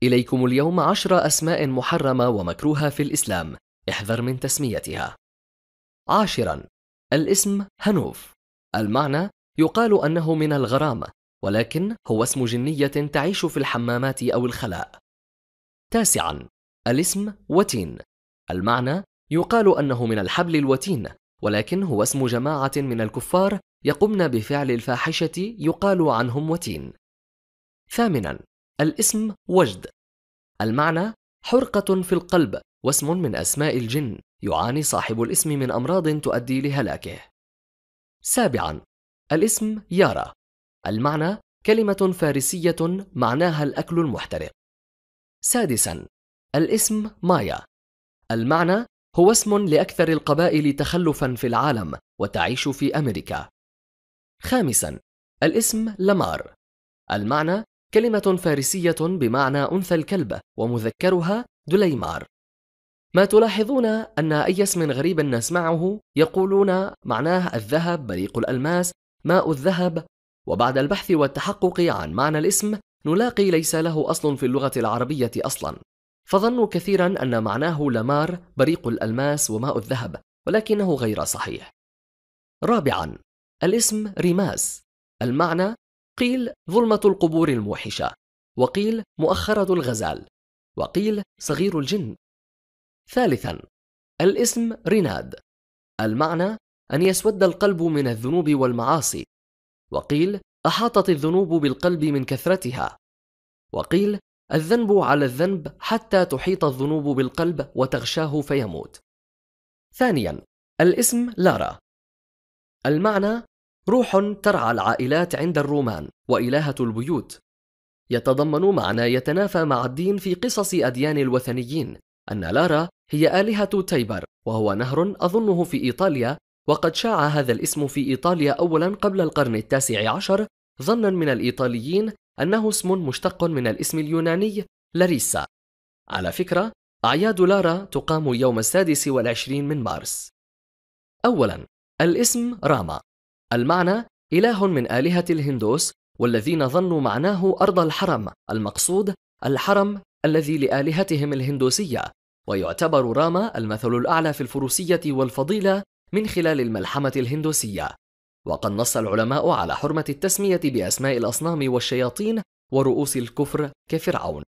إليكم اليوم 10 أسماء محرمة ومكروهة في الإسلام، احذر من تسميتها. 10. الاسم هنوف. المعنى يقال أنه من الغرام، ولكن هو اسم جنية تعيش في الحمامات أو الخلاء. 9. الاسم وتين. المعنى يقال أنه من الحبل الوتين، ولكن هو اسم جماعة من الكفار يقومن بفعل الفاحشة يقال عنهم وتين. 8. الاسم وجد. المعنى حرقة في القلب، واسم من أسماء الجن يعاني صاحب الاسم من أمراض تؤدي لهلاكه. 7. الاسم يارا. المعنى كلمة فارسية معناها الأكل المحترق. 6. الاسم مايا. المعنى هو اسم لأكثر القبائل تخلفا في العالم وتعيش في أمريكا. 5. الاسم لمار. المعنى كلمة فارسية بمعنى أنثى الكلب ومذكرها دليمار. ما تلاحظون أن أي اسم غريب نسمعه يقولون معناه الذهب، بريق الألماس، ماء الذهب، وبعد البحث والتحقق عن معنى الاسم نلاقي ليس له أصل في اللغة العربية أصلا، فظنوا كثيرا أن معناه لمار، بريق الألماس، وماء الذهب، ولكنه غير صحيح. 4. الاسم ريماس. المعنى قيل ظلمة القبور الموحشة، وقيل مؤخرة الغزال، وقيل صغير الجن. 3. الاسم رناد. المعنى أن يسود القلب من الذنوب والمعاصي، وقيل أحاطت الذنوب بالقلب من كثرتها، وقيل الذنب على الذنب حتى تحيط الذنوب بالقلب وتغشاه فيموت. 2. الاسم لارا. المعنى روح ترعى العائلات عند الرومان وإلهة البيوت، يتضمن معنى يتنافى مع الدين في قصص أديان الوثنيين، أن لارا هي آلهة تيبر، وهو نهر أظنه في إيطاليا، وقد شاع هذا الاسم في إيطاليا أولا قبل القرن 19 ظنا من الإيطاليين أنه اسم مشتق من الاسم اليوناني لاريسا. على فكرة، أعياد لارا تقام يوم 26 من مارس. أولا الاسم راما. المعنى إله من آلهة الهندوس، والذين ظنوا معناه أرض الحرم، المقصود الحرم الذي لآلهتهم الهندوسية، ويعتبر راما المثل الأعلى في الفروسية والفضيلة من خلال الملحمة الهندوسية. وقد نص العلماء على حرمة التسمية بأسماء الأصنام والشياطين ورؤوس الكفر كفرعون.